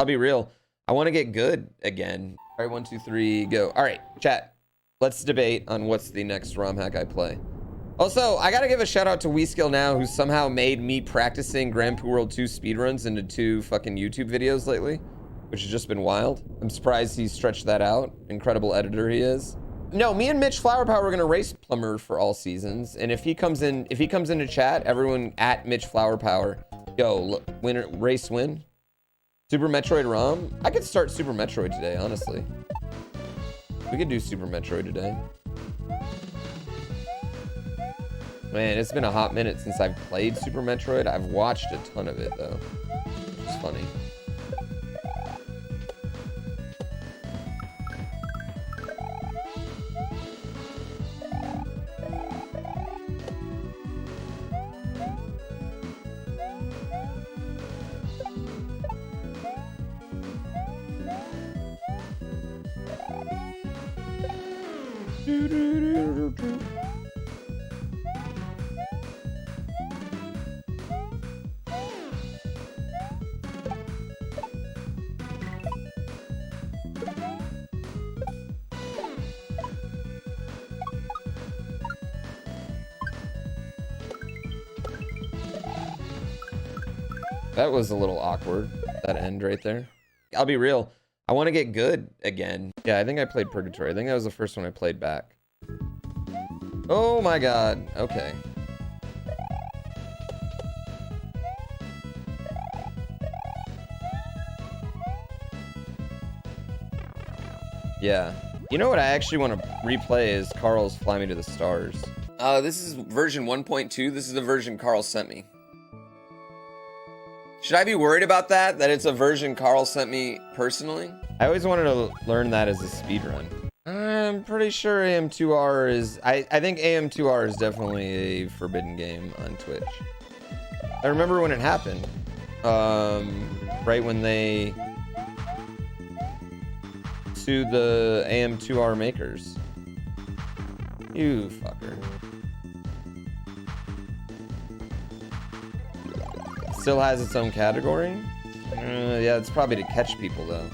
I'll be real. I want to get good again. All right, 1, 2, 3, go. All right, chat. Let's debate on what's the next ROM hack I play. Also, I gotta give a shout out to WeSkill Now, who somehow made me practicing GrandPooWorld 2 speedruns into 2 fucking YouTube videos lately, which has just been wild. I'm surprised he stretched that out. Incredible editor he is. No, me and MitchFlowerPower are gonna race Plumber for all seasons, and if he comes into chat, everyone at MitchFlowerPower, yo, look, winner, race win. Super Metroid ROM. I could start Super Metroid today, honestly. We could do Super Metroid today. Man, it's been a hot minute since I've played Super Metroid. I've watched a ton of it, though. It's funny. That was a little awkward, that end right there. I'll be real. I want to get good again. Yeah, I think I played Purgatory. I think that was the first one I played back. Oh my god. Okay. Yeah. You know what I actually want to replay is Carl's Fly Me to the Stars. This is version 1.2. This is the version Carl sent me. Should I be worried about that? That it's a version Carl sent me personally? I always wanted to learn that as a speedrun. I'm pretty sure AM2R is... I think AM2R is definitely a forbidden game on Twitch. I remember when it happened. Right when they sued the AM2R makers. You fucker. Still has its own category? Yeah, it's probably to catch people, though.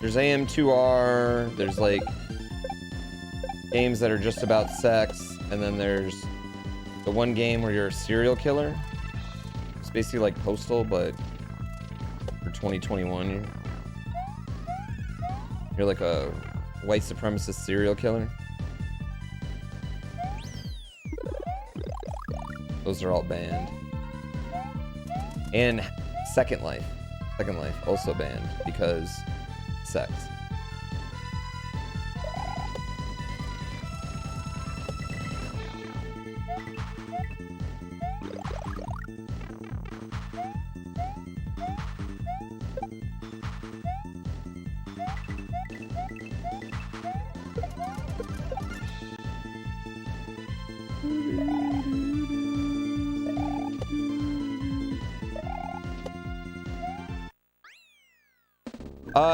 There's AM2R, there's like games that are just about sex, and then there's the one game where you're a serial killer. It's basically like Postal, but 2021, you're like a white supremacist serial killer. Those are all banned. And Second Life also banned because sex.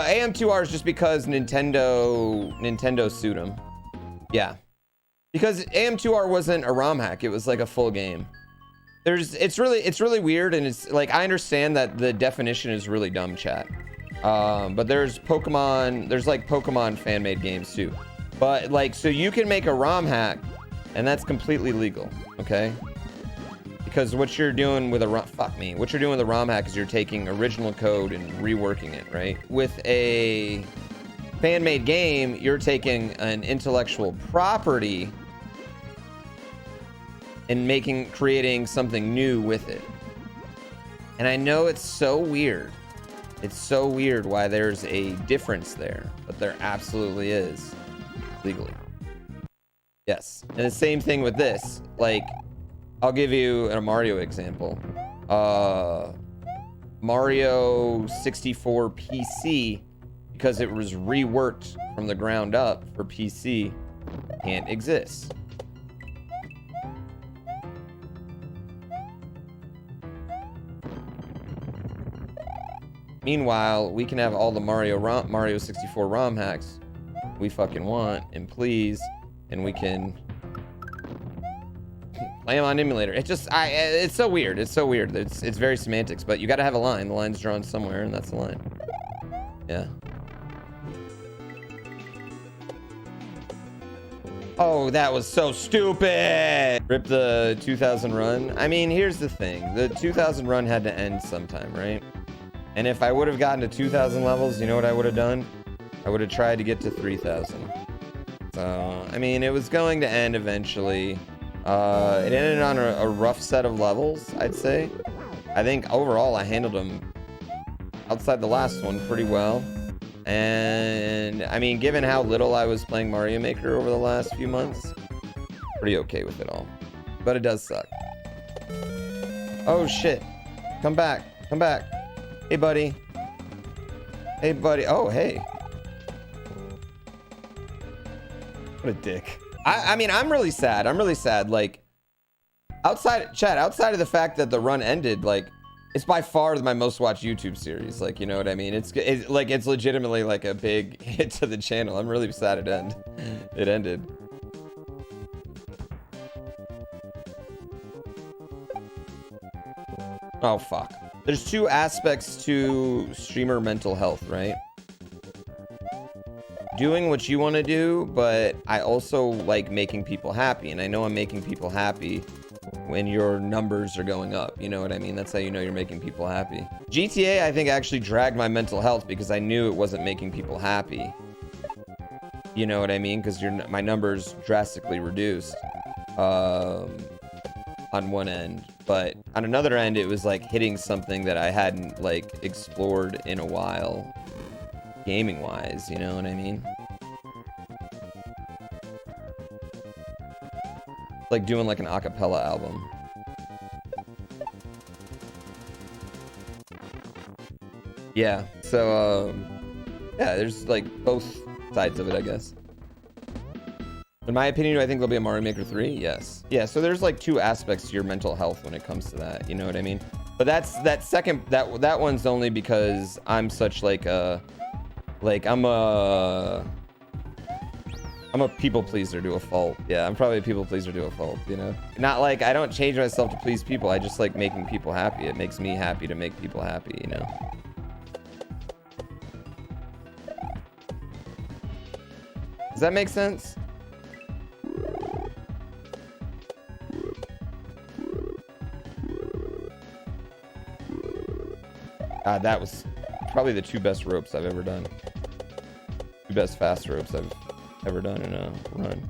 AM2R is just because Nintendo sued him. Yeah. Because AM2R wasn't a ROM hack, it was like a full game. It's really weird, and it's like, I understand that the definition is really dumb, chat. But there's like Pokemon fan-made games too. But like, so you can make a ROM hack, and that's completely legal, okay? Because what you're doing with a ROM hack is you're taking original code and reworking it, right? With a fan-made game, you're taking an intellectual property and creating something new with it. And I know it's so weird. It's so weird why there's a difference there, but there absolutely is legally. Yes. And the same thing with this. Like, I'll give you a Mario example. Mario 64 PC, because it was reworked from the ground up for PC, can't exist. Meanwhile, we can have all the Mario 64 ROM hacks we fucking want and please, and we can play them on emulator. It's so weird. It's so weird. It's very semantics, but you got to have a line. The line's drawn somewhere, and that's the line. Yeah. Oh, that was so stupid. Rip the 2000 run. I mean, here's the thing. The 2000 run had to end sometime, right? And if I would have gotten to 2000 levels, you know what I would have done? I would have tried to get to 3000. So, I mean, it was going to end eventually. It ended on a rough set of levels, I'd say. I think overall I handled them outside the last one pretty well. And I mean, given how little I was playing Mario Maker over the last few months, pretty okay with it all. But it does suck. Oh shit. Come back. Come back. Hey buddy. Hey buddy. Oh hey. What a dick. I mean, I'm really sad. I'm really sad. Like, outside of the fact that the run ended, like, it's by far my most watched YouTube series. Like, you know what I mean? It's legitimately like a big hit to the channel. I'm really sad it ended. Oh, fuck. There's two aspects to streamer mental health, right? Doing what you want to do, but I also like making people happy. And I know I'm making people happy when your numbers are going up. You know what I mean? That's how you know you're making people happy. GTA, I think, actually dragged my mental health because I knew it wasn't making people happy. You know what I mean? Because my numbers drastically reduced on one end. But on another end, it was like hitting something that I hadn't like explored in a while. Gaming wise, you know what I mean? Like doing like an a cappella album. Yeah, so yeah, there's like both sides of it, I guess. In my opinion, do I think there'll be a Mario Maker 3? Yes. Yeah, so there's like two aspects to your mental health when it comes to that, you know what I mean? But that one's only because I'm such like a I'm a people pleaser to a fault. Yeah, I'm probably a people pleaser to a fault, you know? Not like I don't change myself to please people. I just like making people happy. It makes me happy to make people happy, you know? Does that make sense? That was probably the two best ropes I've ever done. Two best fast ropes I've ever done in a run.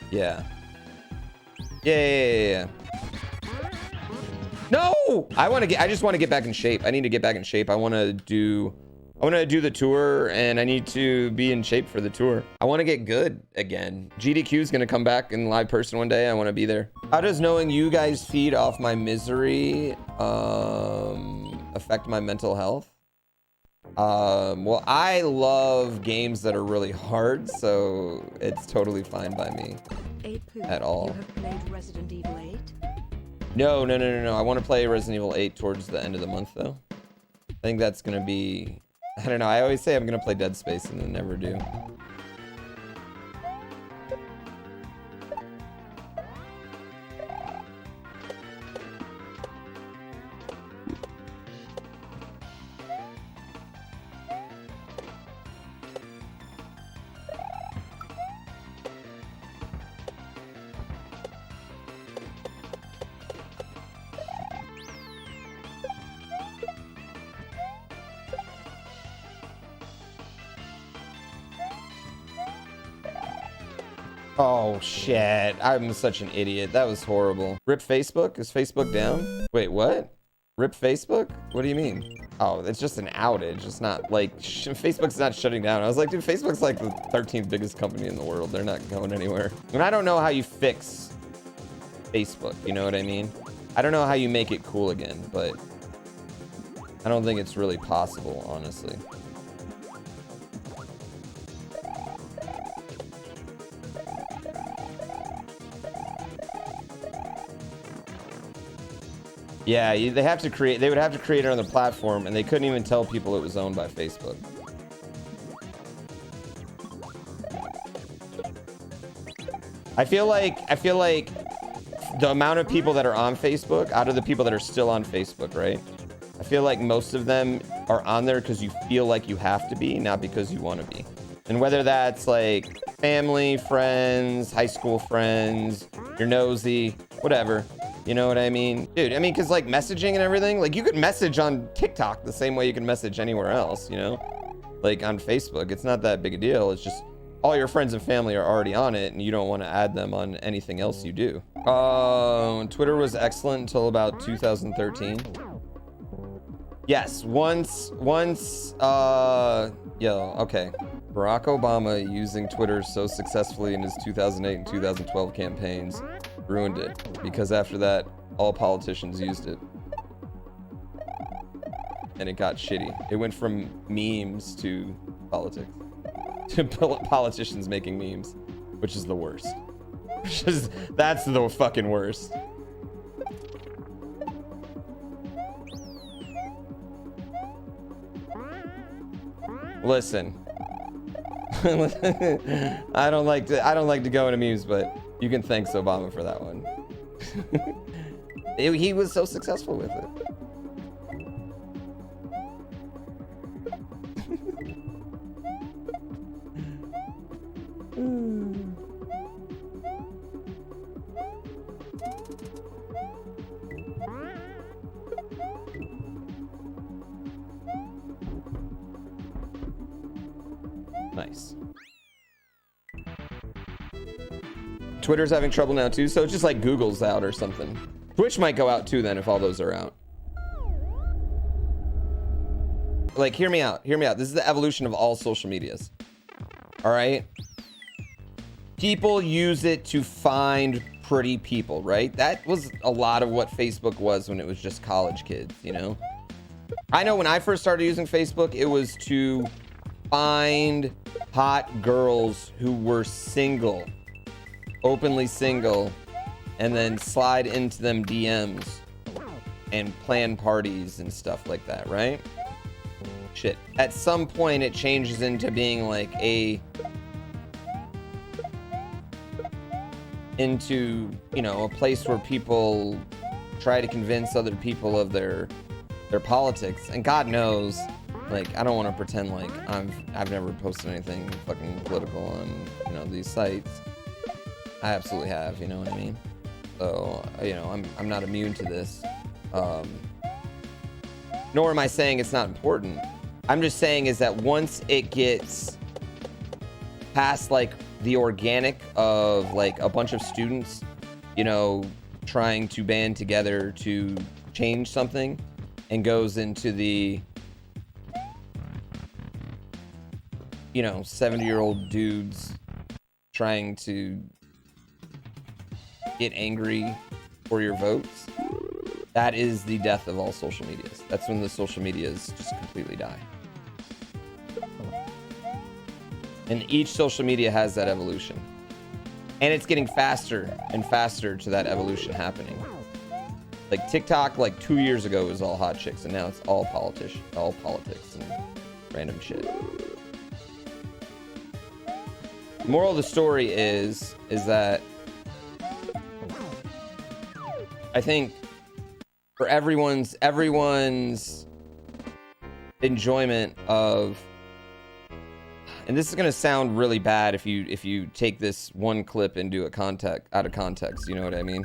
Yeah. Yeah. No! I just want to get back in shape. I need to get back in shape. I want to do the tour, and I need to be in shape for the tour. I want to get good again. GDQ is going to come back in live person one day. I want to be there. How does knowing you guys feed off my misery affect my mental health? Well, I love games that are really hard, so it's totally fine by me at all. You have played Resident Evil 8? No. I want to play Resident Evil 8 towards the end of the month, though. I think that's going to be... I don't know. I always say I'm going to play Dead Space and then never do. Oh shit, I'm such an idiot. That was horrible. Rip Facebook? Is Facebook down? Wait, what? Rip Facebook? What do you mean? Oh, it's just an outage. It's not like Facebook's not shutting down. I was like, dude, Facebook's like the 13th biggest company in the world. They're not going anywhere. And I don't know how you fix Facebook, you know what I mean? I don't know how you make it cool again, but I don't think it's really possible, honestly. Yeah, they have to create. They would have to create it on the platform, and they couldn't even tell people it was owned by Facebook. I feel like the amount of people that are on Facebook, out of the people that are still on Facebook, right? I feel like most of them are on there because you feel like you have to be, not because you want to be. And whether that's like family, friends, high school friends, you're nosy, whatever. You know what I mean? Dude, I mean, because like messaging and everything, like you could message on TikTok the same way you can message anywhere else, you know? Like on Facebook, it's not that big a deal. It's just all your friends and family are already on it and you don't want to add them on anything else you do. Twitter was excellent until about 2013. Yes, once, okay. Barack Obama using Twitter so successfully in his 2008 and 2012 campaigns ruined it, because after that, all politicians used it. And it got shitty. It went from memes to politics. To politicians making memes, which is the worst. That's the fucking worst. Listen. I don't like to go into memes, but you can thank Obama for that one. He was so successful with it. Nice. Twitter's having trouble now too, so it's just like Google's out or something. Twitch might go out too then if all those are out. Like, hear me out. This is the evolution of all social medias. All right? People use it to find pretty people, right? That was a lot of what Facebook was when it was just college kids, you know? I know when I first started using Facebook, it was to find hot girls who were single, openly single, and then slide into them DMs and plan parties and stuff like that, right? Shit. At some point, it changes into being like into, you know, a place where people try to convince other people of their politics. And God knows, like, I don't want to pretend like I've never posted anything fucking political on, you know, these sites. I absolutely have, you know what I mean? So, you know, I'm not immune to this. Nor am I saying it's not important. I'm just saying is that once it gets past like the organic of like a bunch of students, you know, trying to band together to change something, and goes into the, you know, 70-year-old dudes trying to get angry for your votes, that is the death of all social medias. That's when the social medias just completely die. And each social media has that evolution. And it's getting faster and faster to that evolution happening. Like TikTok, like 2 years ago, was all hot chicks, and now it's all politics and random shit. Moral of the story is that I think for everyone's enjoyment of, and this is gonna sound really bad if you take this one clip and do it out of context, you know what I mean?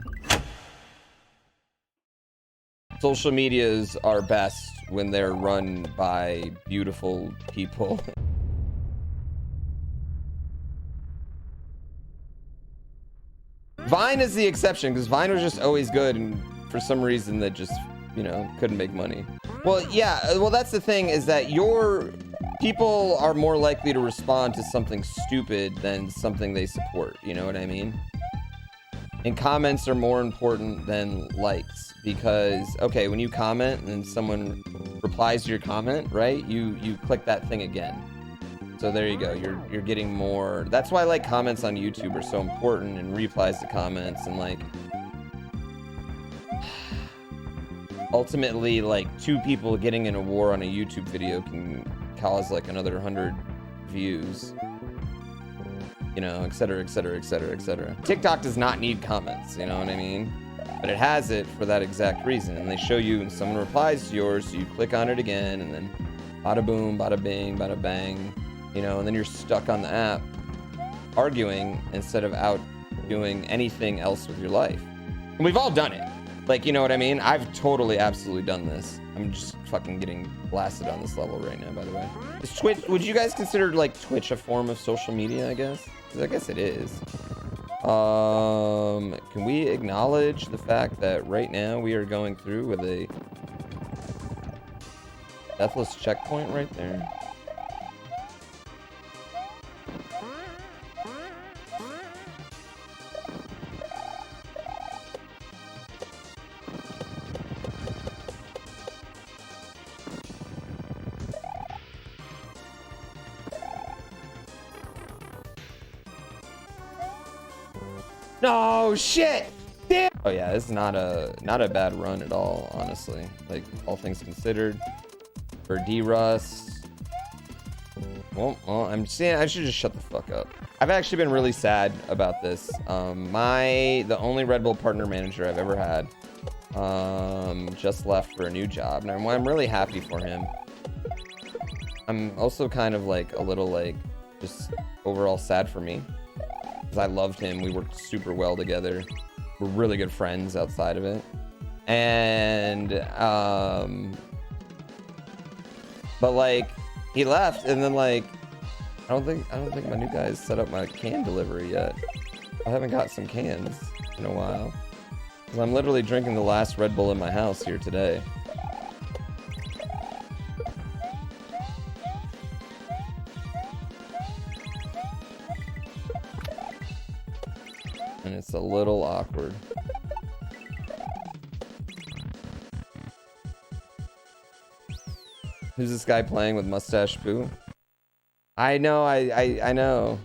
Social medias are best when they're run by beautiful people. Vine is the exception, because Vine was just always good, and for some reason that just, you know, couldn't make money. Well, yeah, well, that's the thing, is that people are more likely to respond to something stupid than something they support, you know what I mean? And comments are more important than likes, because, okay, when you comment and someone replies to your comment, right, you click that thing again. So there you go, you're getting more. That's why like comments on YouTube are so important, and replies to comments, and like ultimately, like, 2 people getting in a war on a YouTube video can cause like another 100 views, you know, etc, etc, etc, etc. TikTok does not need comments, you know what I mean? But it has it for that exact reason. And they show you when someone replies to yours, so you click on it again, and then bada boom, bada bing, bada bang, you know, and then you're stuck on the app arguing instead of out doing anything else with your life. And we've all done it. Like, you know what I mean? I've totally, absolutely done this. I'm just fucking getting blasted on this level right now, by the way. Is Twitch, would you guys consider, like, Twitch a form of social media, I guess? 'Cause I guess it is. Can we acknowledge the fact that right now we are going through with a deathless checkpoint right there? No shit. Damn. Oh yeah, this is not a bad run at all, honestly. Like, all things considered. For D-Rust. Well, I'm saying I should just shut the fuck up. I've actually been really sad about this. The only Red Bull partner manager I've ever had just left for a new job, and I'm really happy for him. I'm also kind of like a little like just overall sad for me. I loved him. We worked super well together. We're really good friends outside of it. And but like he left, and then like I don't think my new guys set up my can delivery yet. I haven't got some cans in a while. 'Cause I'm literally drinking the last Red Bull in my house here today. And it's a little awkward. Who's this guy playing with Mustache Boo? I know, I know.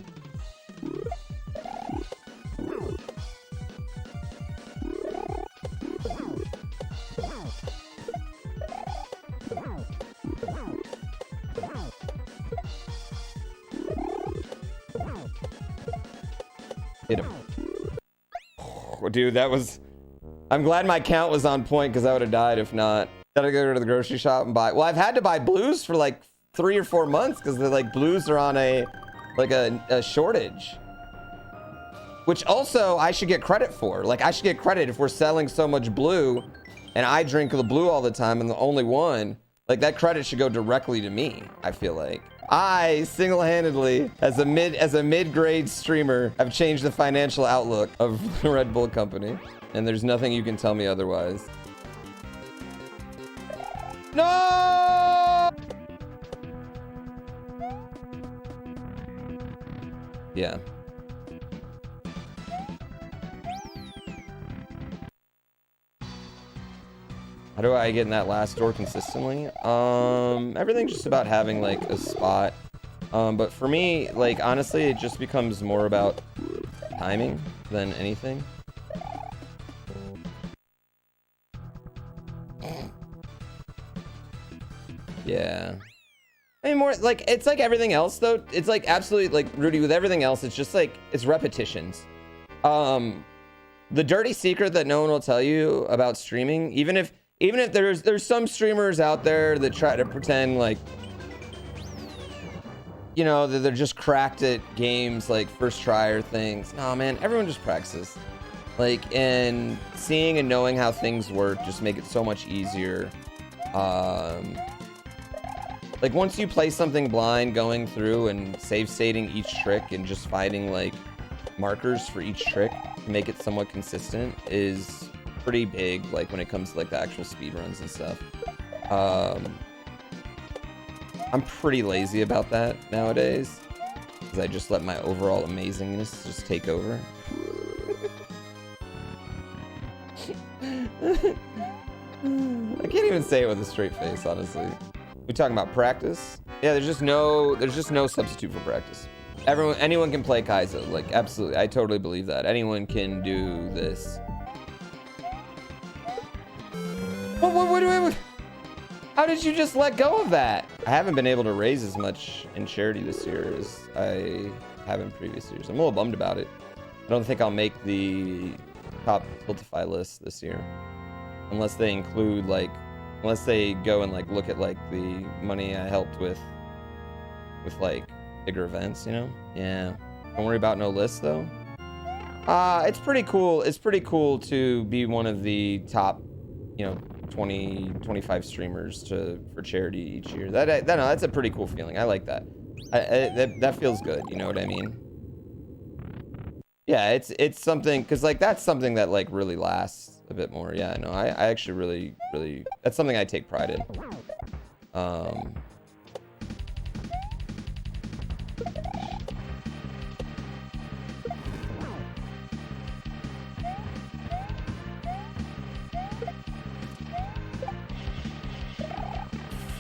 Hit him. Oh, dude, that was... I'm glad my count was on point, because I would have died if not. Gotta go to the grocery shop and buy... Well, I've had to buy blues for like 3 or 4 months, because they're like, blues are on a shortage. Which also, I should get credit for. Like, I should get credit if we're selling so much blue, and I drink the blue all the time, and the only one. Like, that credit should go directly to me, I feel like. I single-handedly, as a mid-grade streamer, have changed the financial outlook of the Red Bull company, and there's nothing you can tell me otherwise. No! Yeah. How do I get in that last door consistently? Everything's just about having like a spot. But for me, like honestly, it just becomes more about timing than anything. Yeah. I mean, more like it's like everything else though. It's like absolutely like Rudy with everything else. It's just like it's repetitions. The dirty secret that no one will tell you about streaming, even if there's some streamers out there that try to pretend like, you know, that they're just cracked at games like first try or things. No, man, everyone just practices. Like, and seeing and knowing how things work just make it so much easier. Like once you play something blind, going through and save stating each trick and just finding like markers for each trick to make it somewhat consistent is pretty big, like when it comes to like the actual speed runs and stuff. I'm pretty lazy about that nowadays, because I just let my overall amazingness just take over. I can't even say it with a straight face, honestly. We talking about practice? Yeah, there's just no substitute for practice. Anyone can play Kaizo, like absolutely. I totally believe that. Anyone can do this. What did you just let go of that? I haven't been able to raise as much in charity this year as I have in previous years. I'm a little bummed about it. I don't think I'll make the top Tiltify list this year. Unless they include, like, unless they go and, like, look at, like, the money I helped with, like, bigger events, you know? Yeah. Don't worry about no lists, though. It's pretty cool. It's pretty cool to be one of the top, you know, 20, 25 streamers for charity each year. That's a pretty cool feeling. I like that. That feels good. You know what I mean? Yeah, it's something, because, like, that's something that, like, really lasts a bit more. Yeah, no, I actually really, that's something I take pride in.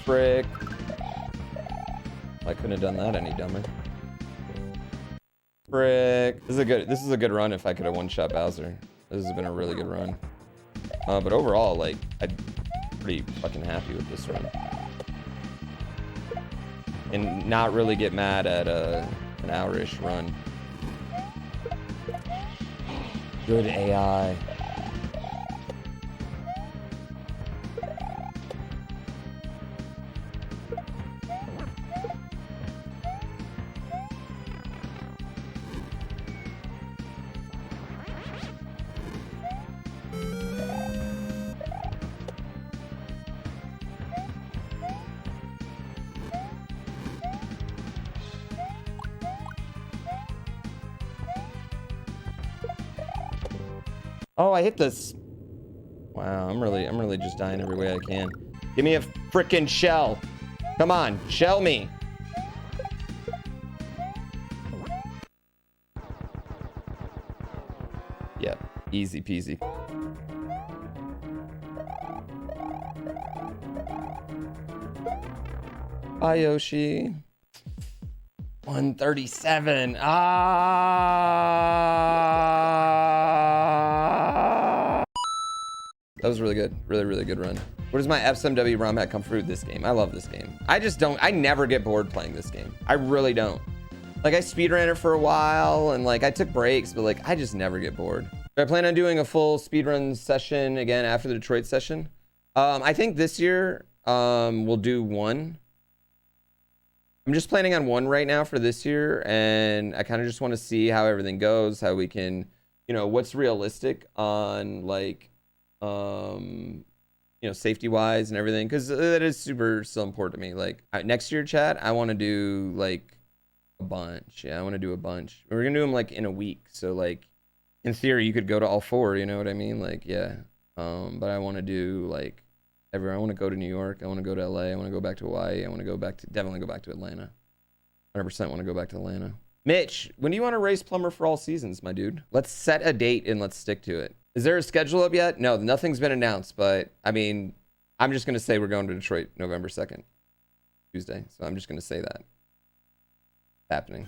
Frick. I couldn't have done that any dumber. Frick. This is a good run if I could have one-shot Bowser. This has been a really good run. But overall, like, I'm pretty fucking happy with this run. And not really get mad at an hour-ish run. Good AI. Oh, I hit this. Wow, I'm really just dying every way I can. Give me a frickin' shell. Come on, shell me. Yep, easy peasy. Bye, Yoshi. 137. That was really good. Really good run. Where does my FSMW ROM hack come through this game? I love this game. I never get bored playing this game. I really don't. Like, I speedran it for a while, and, like, I took breaks, but, like, I just never get bored. Do I plan on doing a full speedrun session again after the Detroit session? I think this year, we'll do one. I'm just planning on one right now for this year, and I kind of just want to see how everything goes, how we can, you know, what's realistic on, like, you know, safety wise and everything, because that is still important to me. Like, next year, chat, I want to do, like, a bunch. Yeah, I want to do a bunch. We're gonna do them, like, in a week, so, like, in theory you could go to all four, you know what I mean? Like, yeah. But I want to do, like, everywhere. I want to go to New York, I want to go to LA, I want to go back to Hawaii, I want to go back to, definitely go back to Atlanta. 100% want to go back to Atlanta. Mitch, when do you want to race Plumber for all seasons, my dude? Let's set a date and let's stick to it. Is there a schedule up yet? No, nothing's been announced, but I mean, I'm just going to say we're going to Detroit November 2nd, Tuesday. So I'm just going to say that. Happening.